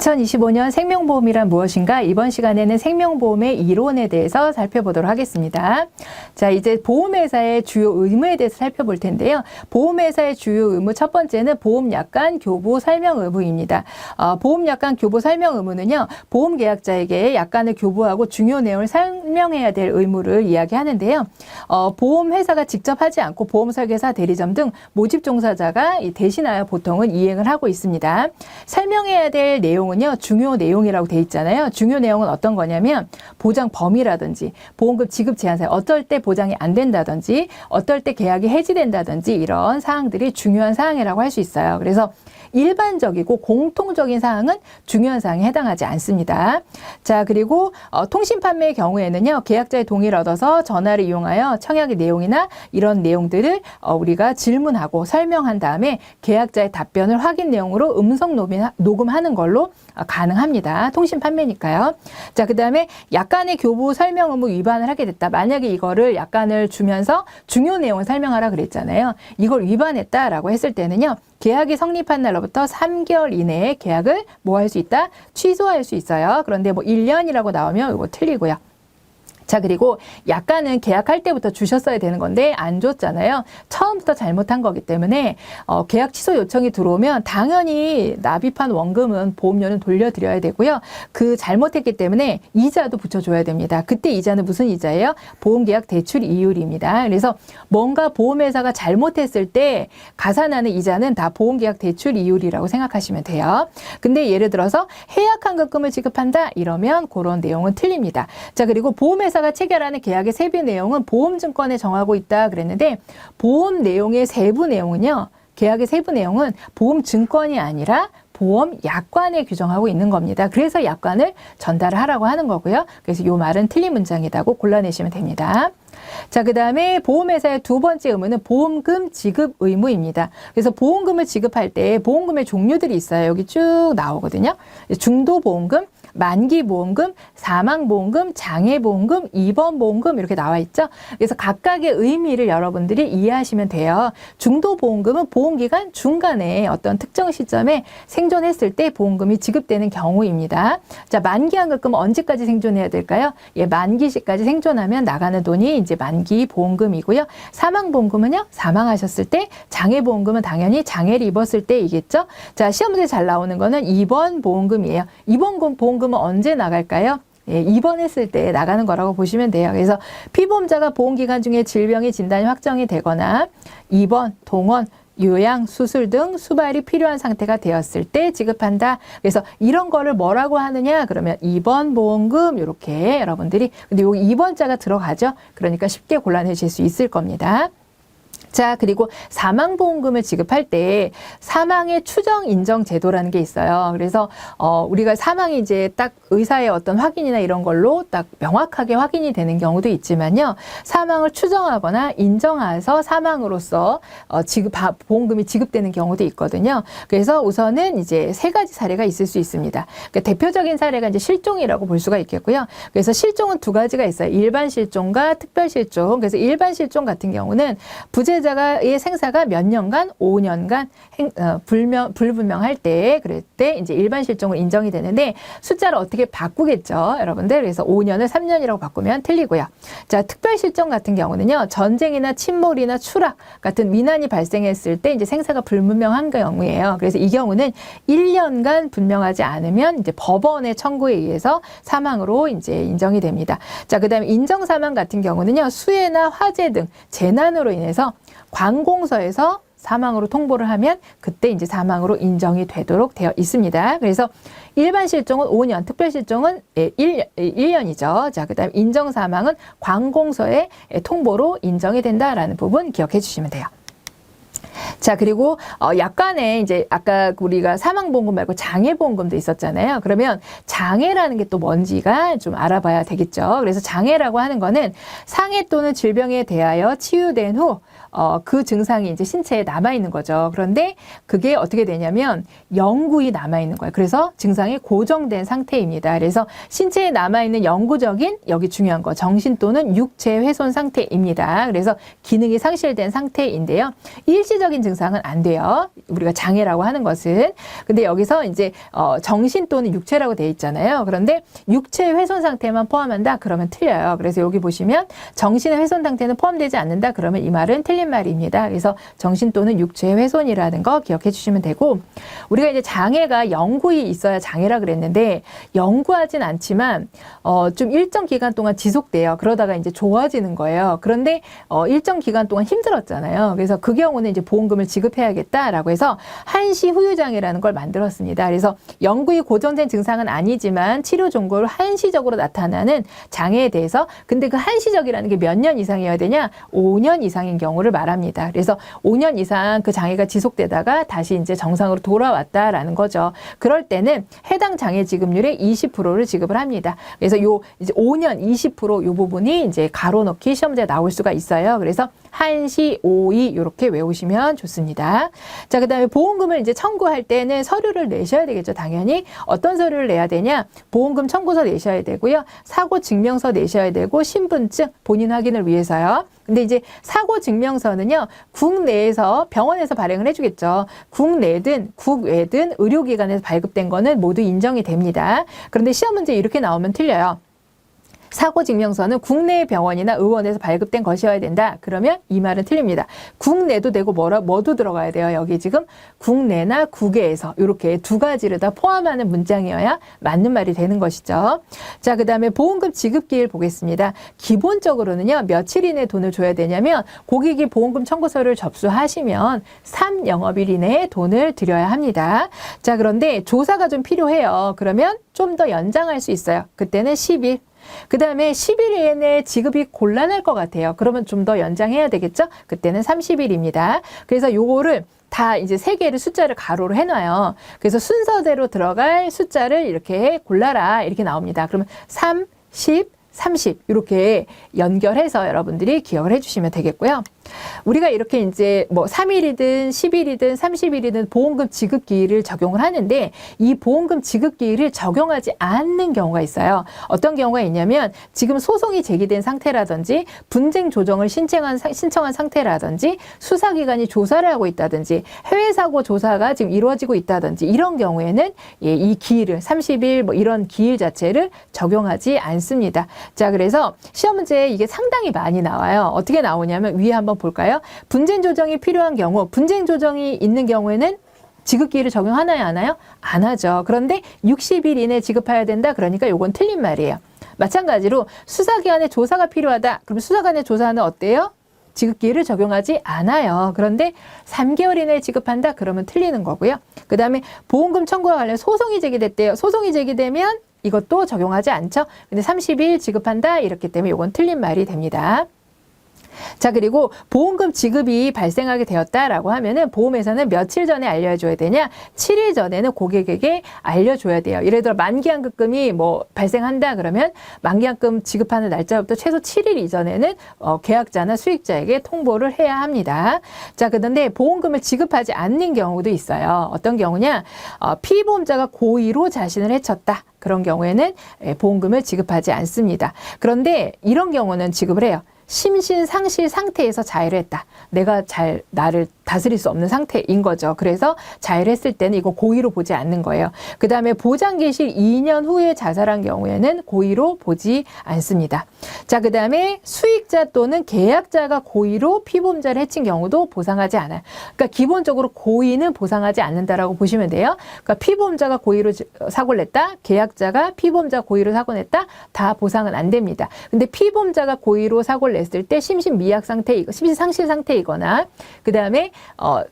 2025년 생명보험이란 무엇인가? 이번 시간에는 생명보험의 이론에 대해서 살펴보도록 하겠습니다. 자, 이제 보험회사의 주요 의무에 대해서 살펴볼 텐데요. 보험회사의 주요 의무 첫 번째는 보험약관 교부 설명 의무입니다. 보험약관 교부 설명 의무는요, 보험계약자에게 약관을 교부하고 중요 내용을 설명해야 될 의무를 이야기하는데요. 보험회사가 직접 하지 않고 보험설계사, 대리점 등 모집 종사자가 대신하여 보통은 이행을 하고 있습니다. 설명해야 될 내용은요, 중요 내용이라고 돼 있잖아요. 중요 내용은 어떤 거냐면 보장 범위라든지 보험금 지급 제한 사항, 어떨 때 보장이 안 된다든지 어떨 때 계약이 해지된다든지 이런 사항들이 중요한 사항이라고 할 수 있어요. 그래서 일반적이고 공통적인 사항은 중요한 사항에 해당하지 않습니다. 자, 그리고 통신 판매의 경우에는요, 계약자의 동의를 얻어서 전화를 이용하여 청약의 내용이나 이런 내용들을 우리가 질문하고 설명한 다음에 계약자의 답변을 확인 내용으로 음성 녹음하는 걸로 가능합니다. 통신 판매니까요. 자, 그 다음에 약관의 교부 설명 의무 위반을 하게 됐다. 만약에 이거를 약관을 주면서 중요 내용을 설명하라 그랬잖아요. 이걸 위반했다라고 했을 때는요, 계약이 성립한 날로부터 3개월 이내에 계약을 뭐 할 수 있다? 취소할 수 있어요. 그런데 뭐 1년이라고 나오면 이거 틀리고요. 자, 그리고 약관은 계약할 때부터 주셨어야 되는 건데 안 줬잖아요. 처음부터 잘못한 거기 때문에 계약 취소 요청이 들어오면 당연히 납입한 원금은 보험료는 돌려드려야 되고요. 그 잘못했기 때문에 이자도 붙여줘야 됩니다. 그때 이자는 무슨 이자예요? 보험계약 대출 이율입니다. 그래서 뭔가 보험회사가 잘못했을 때 가산하는 이자는 다 보험계약 대출 이율이라고 생각하시면 돼요. 근데 예를 들어서 해약환급금을 지급한다 이러면 그런 내용은 틀립니다. 자, 그리고 보험회사가 체결하는 계약의 세부 내용은 보험증권에 정하고 있다 그랬는데, 보험 내용의 세부 내용은요, 계약의 세부 내용은 보험증권이 아니라 보험약관에 규정하고 있는 겁니다. 그래서 약관을 전달을 하라고 하는 거고요. 그래서 이 말은 틀린 문장이라고 골라내시면 됩니다. 자, 그 다음에 보험회사의 두 번째 의무는 보험금 지급 의무입니다. 그래서 보험금을 지급할 때 보험금의 종류들이 있어요. 여기 쭉 나오거든요. 중도보험금, 만기보험금, 사망보험금, 장애보험금, 입원보험금 이렇게 나와 있죠. 그래서 각각의 의미를 여러분들이 이해하시면 돼요. 중도보험금은 보험기간 중간에 어떤 특정 시점에 생존했을 때 보험금이 지급되는 경우입니다. 자, 만기환급금은 언제까지 생존해야 될까요? 예, 만기 시까지 생존하면 나가는 돈이 이제 만기보험금이고요. 사망보험금은요, 사망하셨을 때, 장애보험금은 당연히 장애를 입었을 때이겠죠. 자, 시험 문제 잘 나오는 거는 입원보험금이에요. 입원보험금은 언제 나갈까요? 예, 입원했을 때 나가는 거라고 보시면 돼요. 그래서 피보험자가 보험기간 중에 질병의 진단이 확정이 되거나 입원, 동원, 요양, 수술 등 수발이 필요한 상태가 되었을 때 지급한다. 그래서 이런 거를 뭐라고 하느냐? 그러면 입원보험금 이렇게 여러분들이, 근데 여기 입원자가 들어가죠. 그러니까 쉽게 골라내실 수 있을 겁니다. 자, 그리고 사망보험금을 지급할 때 사망의 추정 인정 제도라는 게 있어요. 그래서 우리가 사망이 이제 딱 의사의 어떤 확인이나 이런 걸로 딱 명확하게 확인이 되는 경우도 있지만요, 사망을 추정하거나 인정해서 사망으로서 보험금이 지급되는 경우도 있거든요. 그래서 우선은 이제 세 가지 사례가 있을 수 있습니다. 그러니까 대표적인 사례가 이제 실종이라고 볼 수가 있겠고요. 그래서 실종은 두 가지가 있어요. 일반 실종과 특별 실종. 그래서 일반 실종 같은 경우는 부재자의 생사가 몇 년간, 5년간 불분명할 때, 그럴 때 이제 일반 실종으로 인정이 되는데, 숫자를 어떻게 바꾸겠죠, 여러분들. 그래서 5년을 3년이라고 바꾸면 틀리고요. 자, 특별 실종 같은 경우는요, 전쟁이나 침몰이나 추락 같은 위난이 발생했을 때 이제 생사가 불분명한 경우예요. 그래서 이 경우는 1년간 분명하지 않으면 이제 법원의 청구에 의해서 사망으로 이제 인정이 됩니다. 자, 그다음에 인정 사망 같은 경우는요, 수해나 화재 등 재난으로 인해서 관공서에서 사망으로 통보를 하면 그때 이제 사망으로 인정이 되도록 되어 있습니다. 그래서 일반 실종은 5년, 특별 실종은 1년이죠. 자, 그다음에 인정 사망은 관공서의 통보로 인정이 된다라는 부분 기억해 주시면 돼요. 자, 그리고 약관에 이제 아까 우리가 사망보험금 말고 장애보험금도 있었잖아요. 그러면 장애라는 게 또 뭔지가 좀 알아봐야 되겠죠. 그래서 장애라고 하는 거는 상해 또는 질병에 대하여 치유된 후 그 증상이 이제 신체에 남아있는 거죠. 그런데 그게 어떻게 되냐면 영구히 남아있는 거예요. 그래서 증상이 고정된 상태입니다. 그래서 신체에 남아있는 영구적인, 여기 중요한 거, 정신 또는 육체 훼손 상태입니다. 그래서 기능이 상실된 상태인데요. 일시적인 증상 증상은 안 돼요. 우리가 장애라고 하는 것은. 근데 여기서 이제 정신 또는 육체라고 돼 있잖아요. 그런데 육체 훼손 상태만 포함한다? 그러면 틀려요. 그래서 여기 보시면 정신의 훼손 상태는 포함되지 않는다? 그러면 이 말은 틀린 말입니다. 그래서 정신 또는 육체의 훼손이라는 거 기억해 주시면 되고, 우리가 이제 장애가 영구히 있어야 장애라 그랬는데 영구하진 않지만 좀 일정 기간 동안 지속돼요. 그러다가 이제 좋아지는 거예요. 그런데 일정 기간 동안 힘들었잖아요. 그래서 그 경우는 이제 보험금을 지급해야겠다라고 해서 한시 후유장애라는 걸 만들었습니다. 그래서 영구히 고정된 증상은 아니지만 치료 종고를 한시적으로 나타나는 장애에 대해서, 근데 그 한시적이라는 게 몇 년 이상이어야 되냐? 5년 이상인 경우를 말합니다. 그래서 5년 이상 그 장애가 지속되다가 다시 이제 정상으로 돌아왔다라는 거죠. 그럴 때는 해당 장애 지급률의 20%를 지급을 합니다. 그래서 요 이제 5년 20%요 부분이 이제 가로 넣기 시험지에 나올 수가 있어요. 그래서 한시, 오이 이렇게 외우시면 좋습니다. 자, 그다음에 보험금을 이제 청구할 때는 서류를 내셔야 되겠죠. 당연히 어떤 서류를 내야 되냐? 보험금 청구서 내셔야 되고요. 사고 증명서 내셔야 되고 신분증 본인 확인을 위해서요. 근데 이제 사고 증명서는요, 국내에서 병원에서 발행을 해주겠죠. 국내든 국외든 의료기관에서 발급된 거는 모두 인정이 됩니다. 그런데 시험 문제 이렇게 나오면 틀려요. 사고증명서는 국내 병원이나 의원에서 발급된 것이어야 된다. 그러면 이 말은 틀립니다. 국내도 되고 뭐도 들어가야 돼요. 여기 지금 국내나 국외에서 이렇게 두 가지를 다 포함하는 문장이어야 맞는 말이 되는 것이죠. 자, 그 다음에 보험금 지급기일 보겠습니다. 기본적으로는요, 며칠 이내에 돈을 줘야 되냐면 고객이 보험금 청구서를 접수하시면 3영업일 이내에 돈을 드려야 합니다. 자, 그런데 조사가 좀 필요해요. 그러면 좀 더 연장할 수 있어요. 그때는 10일. 그 다음에 10일 이내에 지급이 곤란할 것 같아요. 그러면 좀 더 연장해야 되겠죠? 그때는 30일입니다. 그래서 요거를 다 이제 세 개를 숫자를 가로로 해놔요. 그래서 순서대로 들어갈 숫자를 이렇게 골라라. 이렇게 나옵니다. 그러면 3, 10, 30 이렇게 연결해서 여러분들이 기억을 해주시면 되겠고요. 우리가 이렇게 이제 뭐 3일이든 10일이든 30일이든 보험금 지급기일을 적용을 하는데 이 보험금 지급기일을 적용하지 않는 경우가 있어요. 어떤 경우가 있냐면 지금 소송이 제기된 상태라든지 분쟁 조정을 신청한 상태라든지 수사기관이 조사를 하고 있다든지 해외사고 조사가 지금 이루어지고 있다든지 이런 경우에는 이 기일을 30일 뭐 이런 기일 자체를 적용하지 않습니다. 자, 그래서 시험 문제에 이게 상당히 많이 나와요. 어떻게 나오냐면 위에 한번 볼까요? 분쟁 조정이 필요한 경우, 분쟁 조정이 있는 경우에는 지급기일을 적용하나요, 안 하나요? 안 하죠. 그런데 60일 이내에 지급해야 된다. 그러니까 요건 틀린 말이에요. 마찬가지로 수사기관의 조사가 필요하다. 그럼 수사기관의 조사는 어때요? 지급기일을 적용하지 않아요. 그런데 3개월 이내에 지급한다. 그러면 틀리는 거고요. 그 다음에 보험금 청구와 관련 소송이 제기됐대요. 소송이 제기되면 이것도 적용하지 않죠. 근데 30일 지급한다. 이렇기 때문에 이건 틀린 말이 됩니다. 자, 그리고 보험금 지급이 발생하게 되었다라고 하면은 보험회사는 며칠 전에 알려줘야 되냐? 7일 전에는 고객에게 알려줘야 돼요. 예를 들어 만기한급금이 뭐 발생한다 그러면 만기한급 지급하는 날짜부터 최소 7일 이전에는 계약자나 수익자에게 통보를 해야 합니다. 자, 그런데 보험금을 지급하지 않는 경우도 있어요. 어떤 경우냐? 피보험자가 고의로 자신을 해쳤다. 그런 경우에는 보험금을 지급하지 않습니다. 그런데 이런 경우는 지급을 해요. 심신상실 상태에서 자해를 했다. 내가 나를 다스릴 수 없는 상태인 거죠. 그래서 자해를 했을 때는 이거 고의로 보지 않는 거예요. 그 다음에 보장기실 2년 후에 자살한 경우에는 고의로 보지 않습니다. 자, 그 다음에 수익자 또는 계약자가 고의로 피보험자를 해친 경우도 보상하지 않아요. 그러니까 기본적으로 고의는 보상하지 않는다라고 보시면 돼요. 그러니까 피보험자가 고의로 사고를 냈다. 계약자가 피보험자가 고의로 사고를 냈다. 다 보상은 안 됩니다. 근데 피보험자가 고의로 사고를 냈을 때 심신미약 상태, 심신상실 상태이거나 그 다음에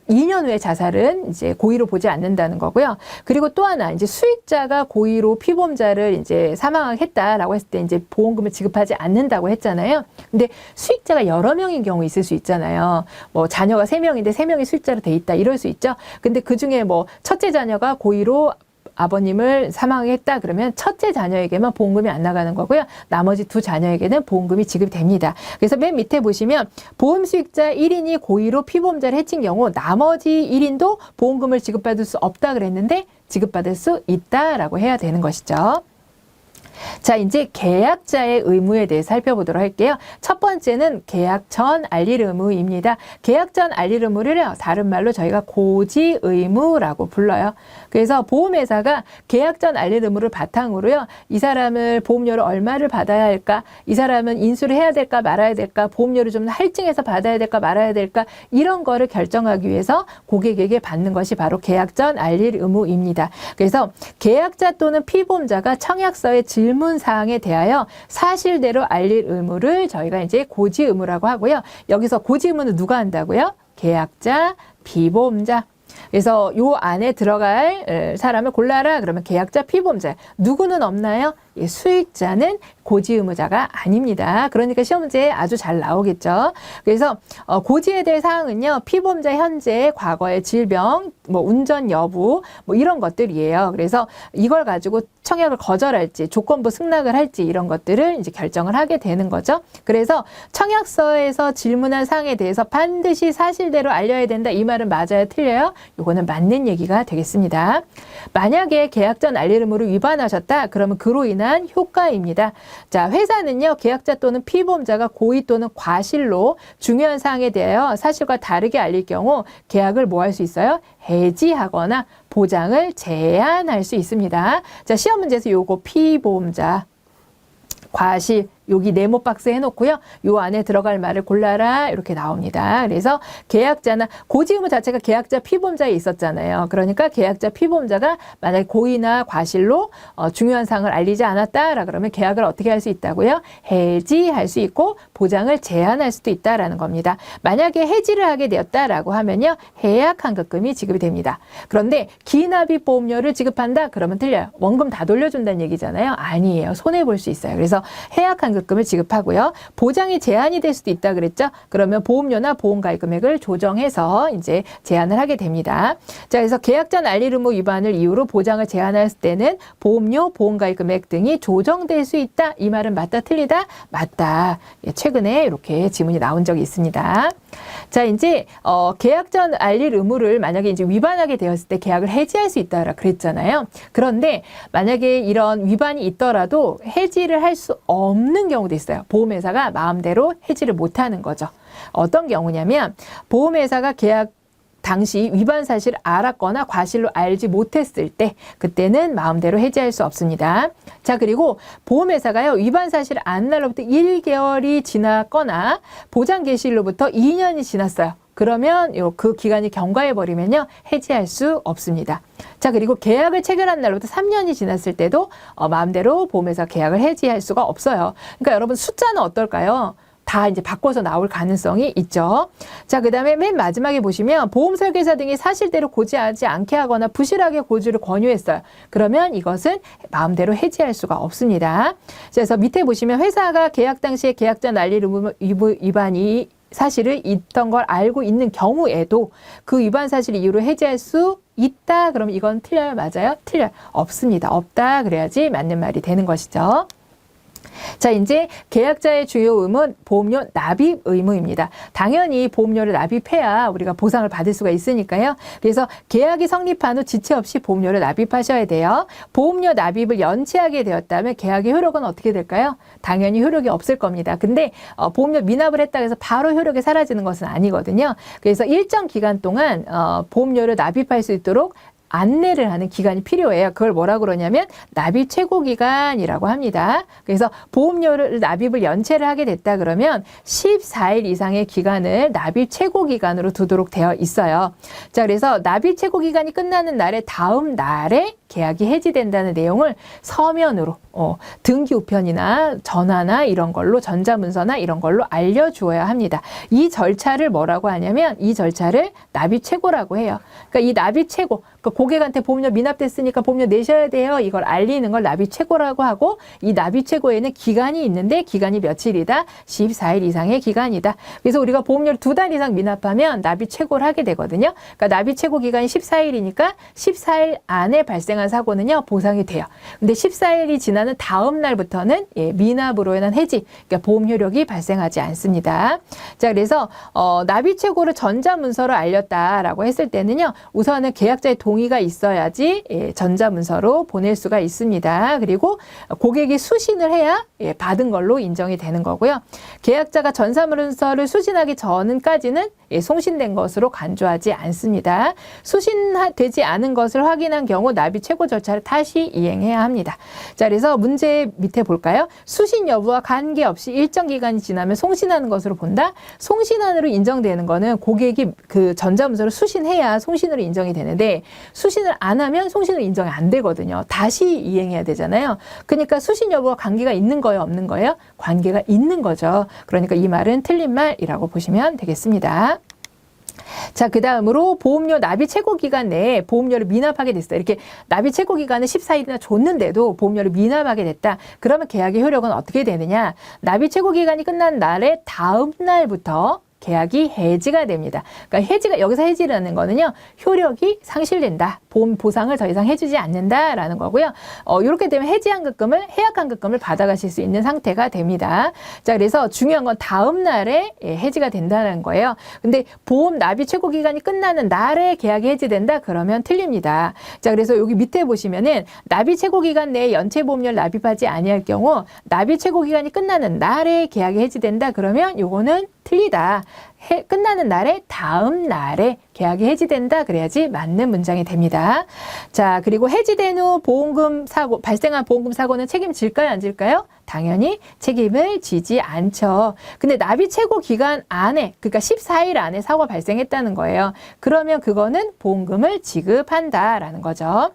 2년 후에 자살은 이제 고의로 보지 않는다는 거고요. 그리고 또 하나 이제 수익자가 고의로 피보험자를 이제 사망하게 했다라고 했을 때 이제 보험금을 지급하지 않는다고 했잖아요. 근데 수익자가 여러 명인 경우 있을 수 있잖아요. 뭐 자녀가 3명인데 3명이 수익자로 돼 있다 이럴 수 있죠. 근데 그 중에 뭐 첫째 자녀가 고의로 아버님을 사망했다 그러면 첫째 자녀에게만 보험금이 안 나가는 거고요. 나머지 두 자녀에게는 보험금이 지급이 됩니다. 그래서 맨 밑에 보시면 보험 수익자 1인이 고의로 피보험자를 해친 경우 나머지 1인도 보험금을 지급받을 수 없다 그랬는데 지급받을 수 있다라고 해야 되는 것이죠. 자, 이제 계약자의 의무에 대해 살펴보도록 할게요. 첫 번째는 계약 전 알릴 의무입니다. 계약 전 알릴 의무를 다른 말로 저희가 고지 의무라고 불러요. 그래서 보험회사가 계약 전 알릴 의무를 바탕으로요. 이 사람을 보험료를 얼마를 받아야 할까? 이 사람은 인수를 해야 될까 말아야 될까? 보험료를 좀 할증해서 받아야 될까 말아야 될까? 이런 거를 결정하기 위해서 고객에게 받는 것이 바로 계약 전 알릴 의무입니다. 그래서 계약자 또는 피보험자가 청약서의 질문 사항에 대하여 사실대로 알릴 의무를 저희가 이제 고지 의무라고 하고요. 여기서 고지 의무는 누가 한다고요? 계약자, 피보험자. 그래서 요 안에 들어갈 사람을 골라라. 그러면 계약자, 피보험자. 누구는 없나요? 수익자는 고지 의무자가 아닙니다. 그러니까 시험 문제에 아주 잘 나오겠죠. 그래서 고지에 대해 사항은요. 피보험자 현재, 과거의 질병, 뭐 운전 여부, 뭐 이런 것들이에요. 그래서 이걸 가지고 청약을 거절할지, 조건부 승낙을 할지 이런 것들을 이제 결정을 하게 되는 거죠. 그래서 청약서에서 질문한 사항에 대해서 반드시 사실대로 알려야 된다. 이 말은 맞아요? 틀려요? 이거는 맞는 얘기가 되겠습니다. 만약에 계약 전 알릴 의무를 위반하셨다. 그러면 그로 인한 효과입니다. 자, 회사는요, 계약자 또는 피보험자가 고의 또는 과실로 중요한 사항에 대하여 사실과 다르게 알릴 경우 계약을 뭐 할 수 있어요? 해지하거나 보장을 제한할 수 있습니다. 자, 시험 문제에서 요거 피보험자, 과실, 여기 네모 박스 해놓고요. 요 안에 들어갈 말을 골라라 이렇게 나옵니다. 그래서 계약자나 고지 의무 자체가 계약자 피보험자에 있었잖아요. 그러니까 계약자 피보험자가 만약에 고의나 과실로 중요한 사항을 알리지 않았다라 그러면 계약을 어떻게 할 수 있다고요? 해지할 수 있고 보장을 제한할 수도 있다라는 겁니다. 만약에 해지를 하게 되었다라고 하면요. 해약 환급금이 지급이 됩니다. 그런데 기납입 보험료를 지급한다? 그러면 틀려요. 원금 다 돌려준다는 얘기잖아요. 아니에요. 손해볼 수 있어요. 그래서 해약 환급금을 지급하고요. 보장이 제한이 될 수도 있다 그랬죠. 그러면 보험료나 보험가입 금액을 조정해서 이제 제한을 하게 됩니다. 자, 그래서 계약 전 알릴 의무 위반을 이유로 보장을 제한할 때는 보험료, 보험가입 금액 등이 조정될 수 있다. 이 말은 맞다, 틀리다? 맞다. 예, 최근에 이렇게 지문이 나온 적이 있습니다. 자, 이제 계약 전 알릴 의무를 만약에 이제 위반하게 되었을 때 계약을 해지할 수 있다라 그랬잖아요. 그런데 만약에 이런 위반이 있더라도 해지를 할 수 없는 경우도 있어요. 보험회사가 마음대로 해지를 못하는 거죠. 어떤 경우냐면 보험회사가 계약 당시 위반 사실을 알았거나 과실로 알지 못했을 때 그때는 마음대로 해지할 수 없습니다. 자, 그리고 보험회사가요 위반 사실을 안 날로부터 1개월이 지났거나 보장 개시일로부터 2년이 지났어요. 그러면 그 기간이 경과해버리면요 해지할 수 없습니다. 자, 그리고 계약을 체결한 날로부터 3년이 지났을 때도 마음대로 보험회사 계약을 해지할 수가 없어요. 그러니까 여러분 숫자는 어떨까요? 다 이제 바꿔서 나올 가능성이 있죠. 자, 그 다음에 맨 마지막에 보시면 보험 설계사 등이 사실대로 고지하지 않게 하거나 부실하게 고지를 권유했어요. 그러면 이것은 마음대로 해지할 수가 없습니다. 그래서 밑에 보시면 회사가 계약 당시에 계약자 날릴 의무 위반이 사실을 있던 걸 알고 있는 경우에도 그 위반 사실 이유로 해지할 수 있다. 그럼 이건 틀려요? 맞아요? 틀려요. 없습니다. 없다. 그래야지 맞는 말이 되는 것이죠. 자, 이제 계약자의 주요 의무는 보험료 납입 의무입니다. 당연히 보험료를 납입해야 우리가 보상을 받을 수가 있으니까요. 그래서 계약이 성립한 후 지체 없이 보험료를 납입하셔야 돼요. 보험료 납입을 연체하게 되었다면 계약의 효력은 어떻게 될까요? 당연히 효력이 없을 겁니다. 근데 보험료 미납을 했다고 해서 바로 효력이 사라지는 것은 아니거든요. 그래서 일정 기간 동안 보험료를 납입할 수 있도록 안내를 하는 기간이 필요해요. 그걸 뭐라고 그러냐면 납입 최고 기간이라고 합니다. 그래서 보험료를 납입을 연체를 하게 됐다 그러면 14일 이상의 기간을 납입 최고 기간으로 두도록 되어 있어요. 자, 그래서 납입 최고 기간이 끝나는 날에 다음 날에 계약이 해지된다는 내용을 서면으로 등기 우편이나 전화나 이런 걸로 전자문서나 이런 걸로 알려주어야 합니다. 이 절차를 뭐라고 하냐면 이 절차를 납입 최고라고 해요. 그러니까 이 납입 최고, 그러니까 고객한테 보험료 미납됐으니까 보험료 내셔야 돼요. 이걸 알리는 걸 납입 최고라고 하고 이 납입 최고에는 기간이 있는데 기간이 며칠이다? 14일 이상의 기간이다. 그래서 우리가 보험료를 2달 이상 미납하면 납입 최고를 하게 되거든요. 그러니까 납입 최고 기간이 14일이니까 14일 안에 발생한 사고는요 보상이 돼요. 근데 14일이 지난 지나는 다음 날부터는 미납으로 인한 해지, 그러니까 보험 효력이 발생하지 않습니다. 자, 그래서 납입 최고를 전자문서로 알렸다라고 했을 때는요, 우선은 계약자의 동의가 있어야지 전자문서로 보낼 수가 있습니다. 그리고 고객이 수신을 해야 받은 걸로 인정이 되는 거고요. 계약자가 전자문서를 수신하기 전까지는 송신된 것으로 간주하지 않습니다. 수신되지 않은 것을 확인한 경우 납입 최고 절차를 다시 이행해야 합니다. 자, 그래서 문제 밑에 볼까요? 수신 여부와 관계없이 일정 기간이 지나면 송신하는 것으로 본다. 송신안으로 인정되는 거는 고객이 그 전자문서를 수신해야 송신으로 인정이 되는데 수신을 안 하면 송신으로 인정이 안 되거든요. 다시 이행해야 되잖아요. 그러니까 수신 여부와 관계가 있는 거예요, 없는 거예요? 관계가 있는 거죠. 그러니까 이 말은 틀린 말이라고 보시면 되겠습니다. 자, 그 다음으로 보험료 납입 최고 기간 내에 보험료를 미납하게 됐어요. 이렇게 납입 최고 기간을 14일이나 줬는데도 보험료를 미납하게 됐다. 그러면 계약의 효력은 어떻게 되느냐? 납입 최고 기간이 끝난 날의 다음 날부터 계약이 해지가 됩니다. 그러니까 해지가, 여기서 해지라는 거는요, 효력이 상실된다. 보험 보상을 더 이상 해주지 않는다라는 거고요. 이렇게 되면 해지환급금을, 해약환급금을 받아가실 수 있는 상태가 됩니다. 자, 그래서 중요한 건 다음 날에 해지가 된다는 거예요. 근데 보험 납입 최고 기간이 끝나는 날에 계약이 해지된다? 그러면 틀립니다. 자, 그래서 여기 밑에 보시면은 납입 최고 기간 내에 연체 보험료를 납입하지 아니할 경우 납입 최고 기간이 끝나는 날에 계약이 해지된다? 그러면 요거는 틀리다. 끝나는 날에 다음 날에 계약이 해지된다. 그래야지 맞는 문장이 됩니다. 자, 그리고 해지된 후 보험금 사고, 발생한 보험금 사고는 책임질까요? 안 질까요? 당연히 책임을 지지 않죠. 근데 납입 최고 기간 안에, 그러니까 14일 안에 사고가 발생했다는 거예요. 그러면 그거는 보험금을 지급한다라는 거죠.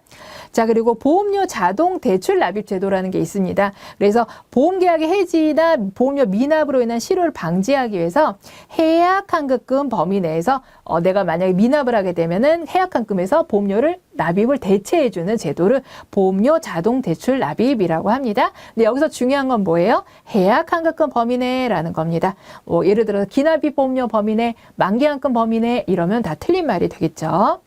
자, 그리고 보험료 자동 대출 납입 제도라는 게 있습니다. 그래서 보험계약의 해지나 보험료 미납으로 인한 실효를 방지하기 위해서 해약환급금 범위 내에서 내가 만약에 미납을 하게 되면은 해약환급금에서 보험료를 납입을 대체해주는 제도를 보험료 자동 대출 납입이라고 합니다. 근데 여기서 중요한 건 뭐예요? 해약환급금 범위 내라는 겁니다. 예를 들어서 기납입 보험료 범위 내, 만기환급 범위 내 이러면 다 틀린 말이 되겠죠.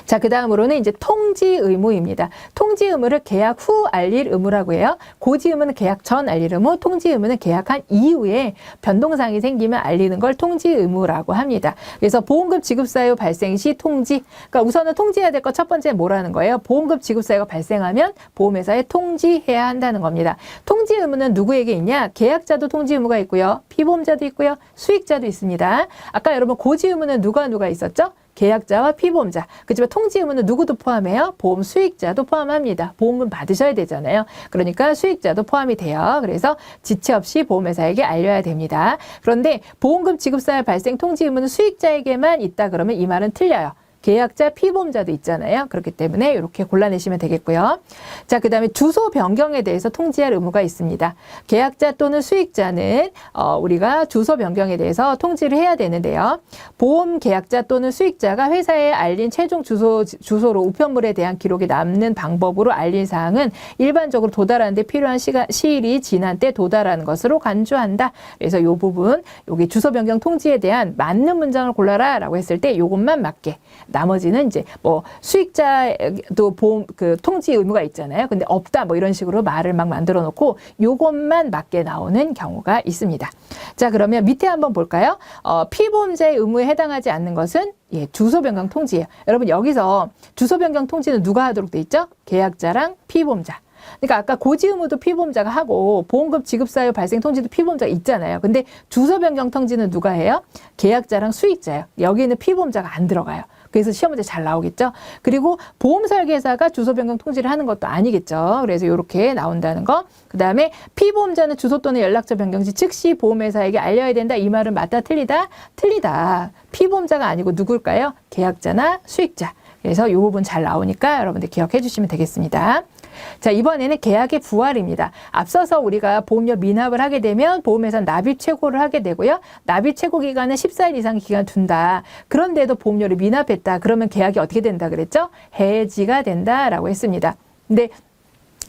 자, 그 다음으로는 이제 통지 의무입니다. 통지 의무를 계약 후 알릴 의무라고 해요. 고지 의무는 계약 전 알릴 의무, 통지 의무는 계약한 이후에 변동사항이 생기면 알리는 걸 통지 의무라고 합니다. 그래서 보험금 지급 사유 발생 시 통지. 그러니까 우선은 통지해야 될 것 첫 번째 뭐라는 거예요? 보험금 지급 사유가 발생하면 보험회사에 통지해야 한다는 겁니다. 통지 의무는 누구에게 있냐? 계약자도 통지 의무가 있고요. 피보험자도 있고요. 수익자도 있습니다. 아까 여러분 고지 의무는 누가 있었죠? 계약자와 피보험자. 그렇지만 통지 의무는 누구도 포함해요? 보험 수익자도 포함합니다. 보험금 받으셔야 되잖아요. 그러니까 수익자도 포함이 돼요. 그래서 지체 없이 보험회사에게 알려야 됩니다. 그런데 보험금 지급사유 발생 통지 의무는 수익자에게만 있다 그러면 이 말은 틀려요. 계약자, 피보험자도 있잖아요. 그렇기 때문에 이렇게 골라내시면 되겠고요. 자, 그 다음에 주소 변경에 대해서 통지할 의무가 있습니다. 계약자 또는 수익자는 우리가 주소 변경에 대해서 통지를 해야 되는데요. 보험 계약자 또는 수익자가 회사에 알린 최종 주소로 우편물에 대한 기록이 남는 방법으로 알릴 사항은 일반적으로 도달하는 데 필요한 시일이 지난 때 도달하는 것으로 간주한다. 그래서 이 부분, 여기 주소 변경 통지에 대한 맞는 문장을 골라라 라고 했을 때 이것만 맞게, 나머지는 이제 뭐 수익자도 보험 통지 의무가 있잖아요. 근데 없다 뭐 이런 식으로 말을 막 만들어 놓고 요것만 맞게 나오는 경우가 있습니다. 자, 그러면 밑에 한번 볼까요? 피보험자의 의무에 해당하지 않는 것은 주소 변경 통지예요. 여러분 여기서 주소 변경 통지는 누가 하도록 돼 있죠? 계약자랑 피보험자. 그러니까 아까 고지 의무도 피보험자가 하고 보험금 지급 사유 발생 통지도 피보험자가 있잖아요. 근데 주소 변경 통지는 누가 해요? 계약자랑 수익자예요. 여기는 피보험자가 안 들어가요. 그래서 시험 문제 잘 나오겠죠. 그리고 보험 설계사가 주소 변경 통지를 하는 것도 아니겠죠. 그래서 이렇게 나온다는 거. 그다음에 피보험자는 주소 또는 연락처 변경 시 즉시 보험회사에게 알려야 된다. 이 말은 맞다 틀리다? 틀리다. 피보험자가 아니고 누굴까요? 계약자나 수익자. 그래서 이 부분 잘 나오니까 여러분들 기억해 주시면 되겠습니다. 자, 이번에는 계약의 부활입니다. 앞서서 우리가 보험료 미납을 하게 되면 보험회사는 납입 최고를 하게 되고요. 납입 최고 기간은 14일 이상 기간 둔다. 그런데도 보험료를 미납했다. 그러면 계약이 어떻게 된다 그랬죠? 해지가 된다라고 했습니다. 근데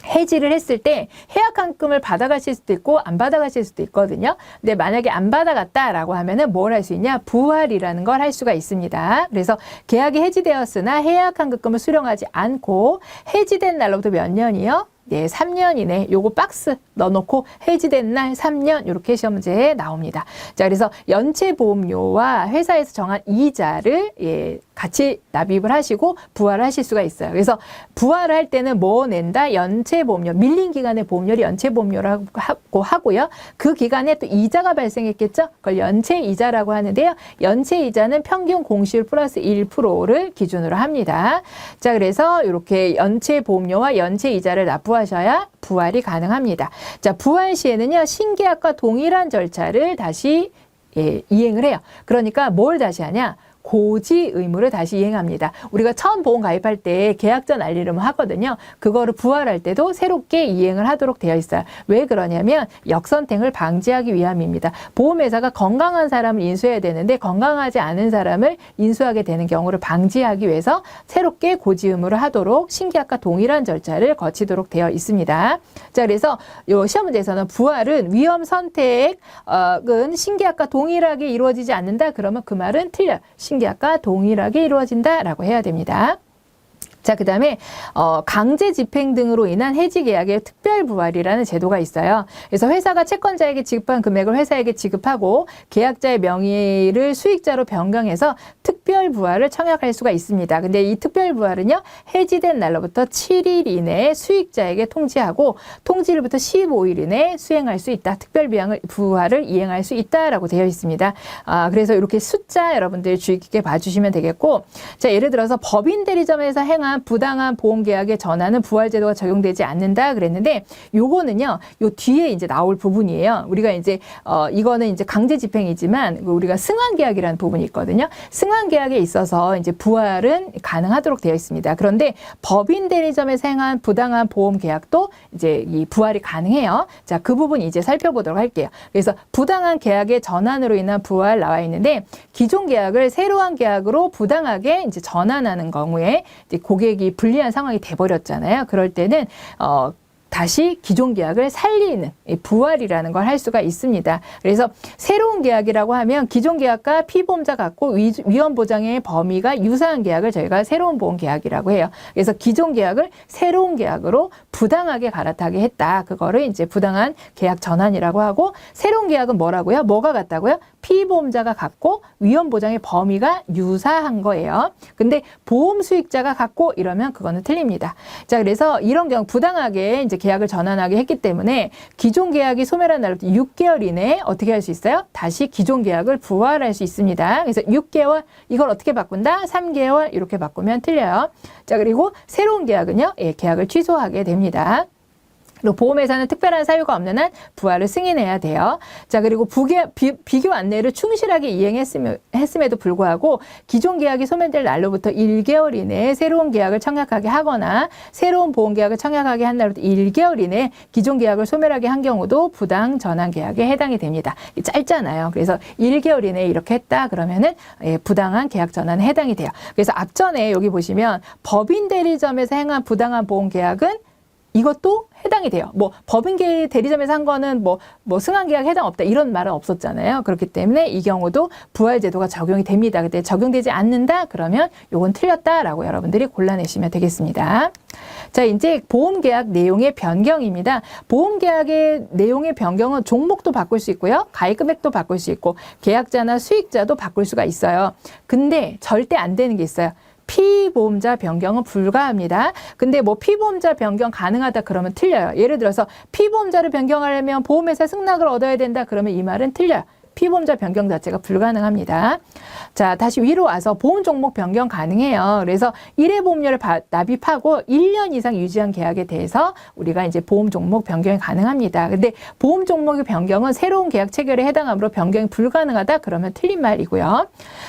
해지를 했을 때 해약환급금을 받아가실 수도 있고 안 받아가실 수도 있거든요. 근데 만약에 안 받아갔다라고 하면은 뭘 할 수 있냐? 부활이라는 걸 할 수가 있습니다. 그래서 계약이 해지되었으나 해약환급금을 수령하지 않고 해지된 날로부터 몇 년이요? 네, 3년 이내 요거 박스 넣어놓고 해지된 날 3년 이렇게 시험 문제에 나옵니다. 자, 그래서 연체보험료와 회사에서 정한 이자를 같이 납입을 하시고 부과를 하실 수가 있어요. 그래서 부과를 할 때는 뭐 낸다? 연체보험료, 밀린 기간의 보험료를 연체보험료라고 하고요. 그 기간에 또 이자가 발생했겠죠? 그걸 연체이자라고 하는데요. 연체이자는 평균 공시율 플러스 1%를 기준으로 합니다. 자, 그래서 이렇게 연체보험료와 연체이자를 납부하셔야 부활이 가능합니다. 자, 부활 시에는요, 신계약과 동일한 절차를 다시 이행을 해요. 그러니까 뭘 다시 하냐? 고지 의무를 다시 이행합니다. 우리가 처음 보험 가입할 때 계약전 알리름을 하거든요. 그거를 부활할 때도 새롭게 이행을 하도록 되어 있어요. 왜 그러냐면 역선택을 방지하기 위함입니다. 보험회사가 건강한 사람을 인수해야 되는데 건강하지 않은 사람을 인수하게 되는 경우를 방지하기 위해서 새롭게 고지 의무를 하도록 신계약과 동일한 절차를 거치도록 되어 있습니다. 자, 그래서 요 시험 문제에서는 부활은 위험 선택은 신계약과 동일하게 이루어지지 않는다. 그러면 그 말은 틀려요. 신계약과 동일하게 이루어진다라고 해야 됩니다. 자, 그 다음에 강제 집행 등으로 인한 해지 계약의 특별 부활이라는 제도가 있어요. 그래서 회사가 채권자에게 지급한 금액을 회사에게 지급하고 계약자의 명의를 수익자로 변경해서 특별 부활을 청약할 수가 있습니다. 근데 이 특별 부활은요, 해지된 날로부터 7일 이내에 수익자에게 통지하고 통지일부터 15일 이내에 수행할 수 있다. 특별 부활을 이행할 수 있다라고 되어 있습니다. 그래서 이렇게 숫자 여러분들 주의 깊게 봐주시면 되겠고, 자, 예를 들어서 법인 대리점에서 행한 부당한 보험 계약에 전하는 부활 제도가 적용되지 않는다 그랬는데, 요거는요, 요 뒤에 이제 나올 부분이에요. 우리가 이제 이거는 이제 강제 집행이지만 우리가 승환 계약이라는 부분이 있거든요. 승환 계약에 있어서 이제 부활은 가능하도록 되어 있습니다. 그런데 법인 대리점에서 행한 부당한 보험 계약도 이제 이 부활이 가능해요. 자, 그 부분 이제 살펴보도록 할게요. 그래서 부당한 계약의 전환으로 인한 부활 나와 있는데, 기존 계약을 새로운 계약으로 부당하게 이제 전환하는 경우에 이제 고객이 불리한 상황이 돼버렸잖아요. 그럴 때는 다시 기존 계약을 살리는 부활이라는 걸 할 수가 있습니다. 그래서 새로운 계약이라고 하면 기존 계약과 피보험자 갖고 위험 보장의 범위가 유사한 계약을 저희가 새로운 보험 계약이라고 해요. 그래서 기존 계약을 새로운 계약으로 부당하게 갈아타게 했다. 그거를 이제 부당한 계약 전환이라고 하고, 새로운 계약은 뭐라고요? 뭐가 같다고요? 피보험자가 갖고 위험 보장의 범위가 유사한 거예요. 근데 보험 수익자가 갖고 이러면 그거는 틀립니다. 자, 그래서 이런 경우 부당하게 이제 계약을 전환하게 했기 때문에 기존 계약이 소멸한 날부터 6개월 이내에 어떻게 할 수 있어요? 다시 기존 계약을 부활할 수 있습니다. 그래서 6개월, 이걸 어떻게 바꾼다? 3개월 이렇게 바꾸면 틀려요. 자, 그리고 새로운 계약은요, 계약을 취소하게 됩니다. 그리고 보험회사는 특별한 사유가 없는 한 부활을 승인해야 돼요. 자, 그리고 비교 안내를 충실하게 이행했음에도 불구하고 기존 계약이 소멸될 날로부터 1개월 이내에 새로운 계약을 청약하게 하거나 새로운 보험 계약을 청약하게 한 날부터 1개월 이내에 기존 계약을 소멸하게 한 경우도 부당 전환 계약에 해당이 됩니다. 짧잖아요. 그래서 1개월 이내에 이렇게 했다 그러면은 부당한 계약 전환에 해당이 돼요. 그래서 앞전에 여기 보시면 법인 대리점에서 행한 부당한 보험 계약은 이것도 해당이 돼요. 뭐 법인 대리점에서 한 거는 뭐 승한 계약 해당 없다 이런 말은 없었잖아요. 그렇기 때문에 이 경우도 부활 제도가 적용이 됩니다. 그때 적용되지 않는다 그러면 요건 틀렸다라고 여러분들이 골라내시면 되겠습니다. 자, 이제 보험 계약 내용의 변경입니다. 보험 계약의 내용의 변경은 종목도 바꿀 수 있고요. 가입 금액도 바꿀 수 있고 계약자나 수익자도 바꿀 수가 있어요. 근데 절대 안 되는 게 있어요. 피보험자 변경은 불가합니다. 근데 뭐 피보험자 변경 가능하다 그러면 틀려요. 예를 들어서 피보험자를 변경하려면 보험회사 승낙을 얻어야 된다 그러면 이 말은 틀려요. 피보험자 변경 자체가 불가능합니다. 자, 다시 위로 와서 보험 종목 변경 가능해요. 그래서 1회 보험료를 납입하고 1년 이상 유지한 계약에 대해서 우리가 이제 보험 종목 변경이 가능합니다. 근데 보험 종목의 변경은 새로운 계약 체결에 해당하므로 변경이 불가능하다 그러면 틀린 말이고요.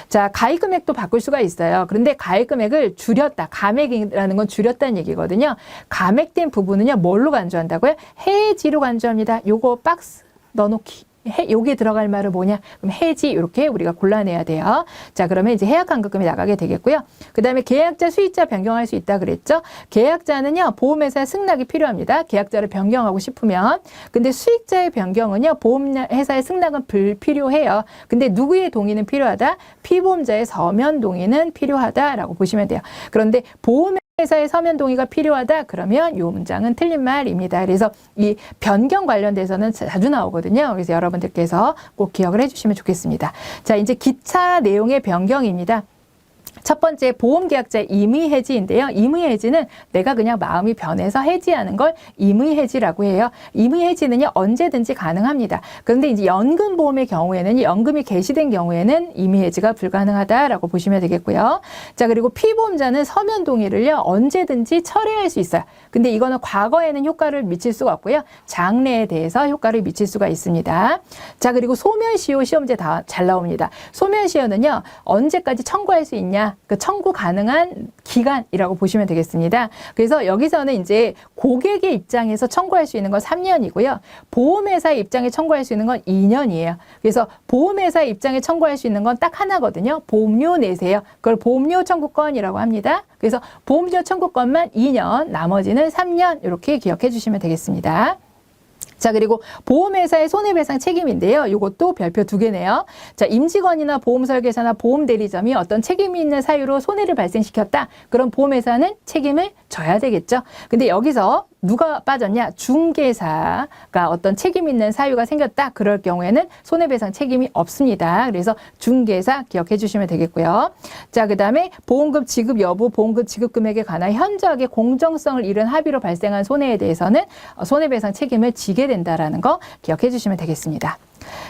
자, 가입 금액도 바꿀 수가 있어요. 그런데 가입 금액을 줄였다. 감액이라는 건 줄였다는 얘기거든요. 감액된 부분은요, 뭘로 간주한다고요? 해지로 간주합니다. 요거 박스 넣어놓기. 여기에 들어갈 말은 뭐냐? 그럼 해지 이렇게 우리가 골라내야 돼요. 자, 그러면 이제 해약환급금이 나가게 되겠고요. 그 다음에 계약자, 수익자 변경할 수 있다 그랬죠? 계약자는요, 보험회사 승낙이 필요합니다. 계약자를 변경하고 싶으면. 근데 수익자의 변경은요, 보험회사의 승낙은 불필요해요. 근데 누구의 동의는 필요하다? 피보험자의 서면 동의는 필요하다라고 보시면 돼요. 그런데 보험회사 회사의 서면 동의가 필요하다 그러면 이 문장은 틀린 말입니다. 그래서 이 변경 관련돼서는 자주 나오거든요. 그래서 여러분들께서 꼭 기억을 해주시면 좋겠습니다. 자, 이제 기타 내용의 변경입니다. 첫 번째 보험계약자의 임의해지인데요. 임의해지는 내가 그냥 마음이 변해서 해지하는 걸 임의해지라고 해요. 임의해지는요 언제든지 가능합니다. 그런데 이제 연금보험의 경우에는 연금이 개시된 경우에는 임의해지가 불가능하다라고 보시면 되겠고요. 자, 그리고 피보험자는 서면 동의를요 언제든지 철회할 수 있어요. 근데 이거는 과거에는 효과를 미칠 수가 없고요. 장래에 대해서 효과를 미칠 수가 있습니다. 자, 그리고 소멸시효 시험제 다 잘 나옵니다. 소멸시효는요 언제까지 청구할 수 있냐? 그 청구 가능한 기간이라고 보시면 되겠습니다. 그래서 여기서는 이제 고객의 입장에서 청구할 수 있는 건 3년이고요. 보험회사의 입장에 청구할 수 있는 건 2년이에요. 그래서 보험회사의 입장에 청구할 수 있는 건 딱 하나거든요. 보험료 내세요. 그걸 보험료 청구권이라고 합니다. 그래서 보험료 청구권만 2년, 나머지는 3년 이렇게 기억해 주시면 되겠습니다. 자, 그리고 보험회사의 손해배상 책임인데요. 이것도 별표 2개네요. 자, 임직원이나 보험설계사나 보험대리점이 어떤 책임이 있는 사유로 손해를 발생시켰다. 그럼 보험회사는 책임을 져야 되겠죠. 근데 여기서 누가 빠졌냐? 중개사가 어떤 책임 있는 사유가 생겼다. 그럴 경우에는 손해배상 책임이 없습니다. 그래서 중개사 기억해 주시면 되겠고요. 자, 그 다음에 보험금 지급 여부, 보험금 지급 금액에 관한 현저하게 공정성을 잃은 합의로 발생한 손해에 대해서는 손해배상 책임을 지게 된다라는 거 기억해 주시면 되겠습니다.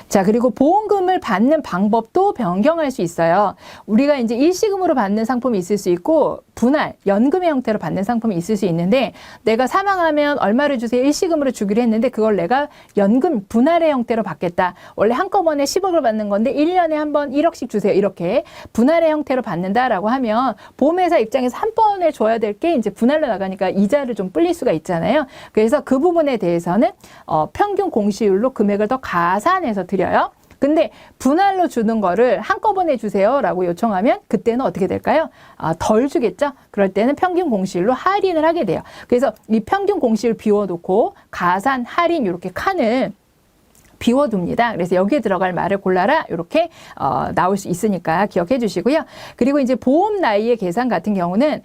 자, 그리고 보험금을 받는 방법도 변경할 수 있어요. 우리가 이제 일시금으로 받는 상품이 있을 수 있고 분할, 연금의 형태로 받는 상품이 있을 수 있는데 내가 사망하면 얼마를 주세요? 일시금으로 주기로 했는데 그걸 내가 연금, 분할의 형태로 받겠다. 원래 한꺼번에 10억을 받는 건데 1년에 한 번 1억씩 주세요. 이렇게 분할의 형태로 받는다라고 하면 보험회사 입장에서 한 번에 줘야 될 게 이제 분할로 나가니까 이자를 좀 불릴 수가 있잖아요. 그래서 그 부분에 대해서는 평균 공시율로 금액을 더 가산해서 드려요. 근데 분할로 주는 거를 한꺼번에 주세요 라고 요청하면 그때는 어떻게 될까요? 덜 주겠죠? 그럴 때는 평균 공시율로 할인을 하게 돼요. 그래서 이 평균 공시율 비워놓고 가산, 할인 이렇게 칸을 비워둡니다. 그래서 여기에 들어갈 말을 골라라 이렇게 나올 수 있으니까 기억해 주시고요. 그리고 이제 보험 나이의 계산 같은 경우는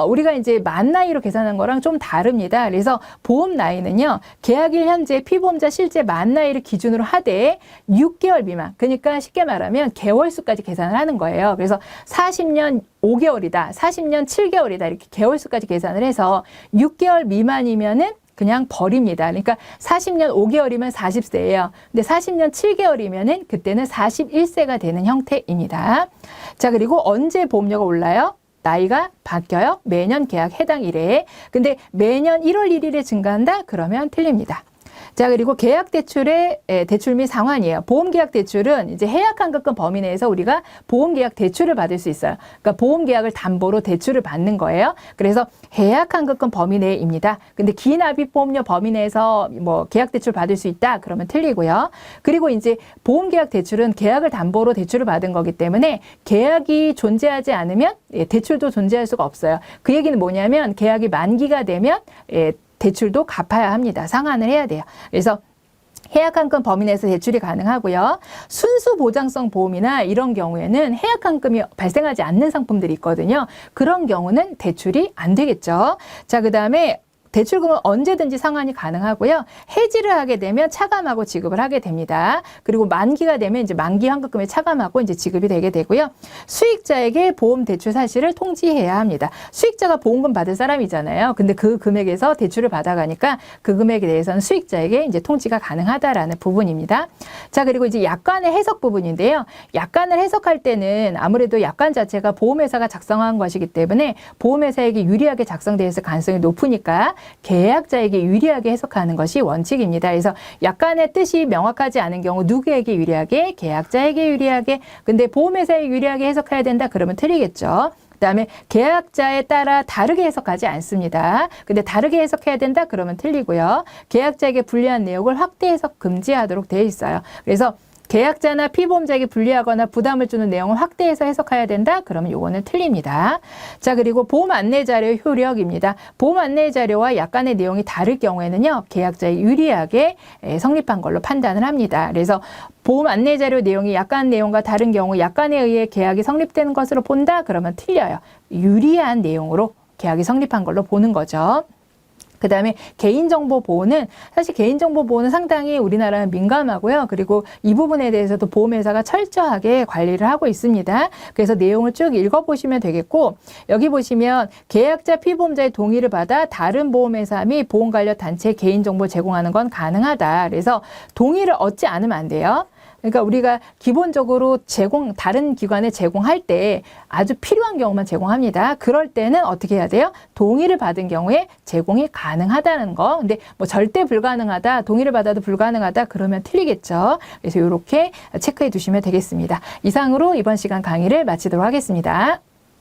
우리가 이제 만 나이로 계산한 거랑 좀 다릅니다. 그래서 보험 나이는요. 계약일 현재 피보험자 실제 만 나이를 기준으로 하되 6개월 미만, 그러니까 쉽게 말하면 개월수까지 계산을 하는 거예요. 그래서 40년 5개월이다, 40년 7개월이다 이렇게 개월수까지 계산을 해서 6개월 미만이면은 그냥 버립니다. 그러니까 40년 5개월이면 40세예요. 근데 40년 7개월이면은 그때는 41세가 되는 형태입니다. 자, 그리고 언제 보험료가 올라요? 나이가 바뀌어요. 매년 계약 해당 일에. 근데 매년 1월 1일에 증가한다? 그러면 틀립니다. 자, 그리고 계약 대출의 대출 및 상환이에요. 보험계약 대출은 이제 해약환급금 범위 내에서 우리가 보험계약 대출을 받을 수 있어요. 그러니까 보험계약을 담보로 대출을 받는 거예요. 그래서 해약환급금 범위 내입니다. 근데 기납입보험료 범위 내에서 뭐 계약 대출 받을 수 있다? 그러면 틀리고요. 그리고 이제 보험계약 대출은 계약을 담보로 대출을 받은 거기 때문에 계약이 존재하지 않으면 대출도 존재할 수가 없어요. 그 얘기는 뭐냐면 계약이 만기가 되면 대출도 갚아야 합니다. 상환을 해야 돼요. 그래서 해약환급 범위 내에서 대출이 가능하고요. 순수보장성 보험이나 이런 경우에는 해약환급이 발생하지 않는 상품들이 있거든요. 그런 경우는 대출이 안 되겠죠. 자, 그 다음에 대출금은 언제든지 상환이 가능하고요. 해지를 하게 되면 차감하고 지급을 하게 됩니다. 그리고 만기가 되면 이제 만기 환급금에 차감하고 이제 지급이 되게 되고요. 수익자에게 보험 대출 사실을 통지해야 합니다. 수익자가 보험금 받을 사람이잖아요. 근데 그 금액에서 대출을 받아가니까 그 금액에 대해서는 수익자에게 이제 통지가 가능하다라는 부분입니다. 자, 그리고 이제 약관의 해석 부분인데요. 약관을 해석할 때는 아무래도 약관 자체가 보험회사가 작성한 것이기 때문에 보험회사에게 유리하게 작성되어 있을 가능성이 높으니까 계약자에게 유리하게 해석하는 것이 원칙입니다. 그래서 약관의 뜻이 명확하지 않은 경우 누구에게 유리하게? 계약자에게 유리하게. 근데 보험회사에 유리하게 해석해야 된다? 그러면 틀리겠죠. 그다음에 계약자에 따라 다르게 해석하지 않습니다. 근데 다르게 해석해야 된다? 그러면 틀리고요. 계약자에게 불리한 내용을 확대 해석 금지하도록 되어 있어요. 그래서 계약자나 피보험자에게 불리하거나 부담을 주는 내용을 확대해서 해석해야 된다? 그러면 요거는 틀립니다. 자, 그리고 보험 안내 자료 효력입니다. 보험 안내 자료와 약관의 내용이 다를 경우에는요, 계약자에 유리하게 성립한 걸로 판단을 합니다. 그래서 보험 안내 자료 내용이 약관 내용과 다른 경우 약관에 의해 계약이 성립되는 것으로 본다? 그러면 틀려요. 유리한 내용으로 계약이 성립한 걸로 보는 거죠. 그 다음에 개인정보 보호는 사실 개인정보 보호는 상당히 우리나라는 민감하고요. 그리고 이 부분에 대해서도 보험회사가 철저하게 관리를 하고 있습니다. 그래서 내용을 쭉 읽어보시면 되겠고 여기 보시면 계약자 피보험자의 동의를 받아 다른 보험회사 및 보험관련 단체에 개인정보 제공하는 건 가능하다. 그래서 동의를 얻지 않으면 안 돼요. 그러니까 우리가 기본적으로 다른 기관에 제공할 때 아주 필요한 경우만 제공합니다. 그럴 때는 어떻게 해야 돼요? 동의를 받은 경우에 제공이 가능하다는 거. 근데 뭐 절대 불가능하다, 동의를 받아도 불가능하다 그러면 틀리겠죠. 그래서 이렇게 체크해 두시면 되겠습니다. 이상으로 이번 시간 강의를 마치도록 하겠습니다.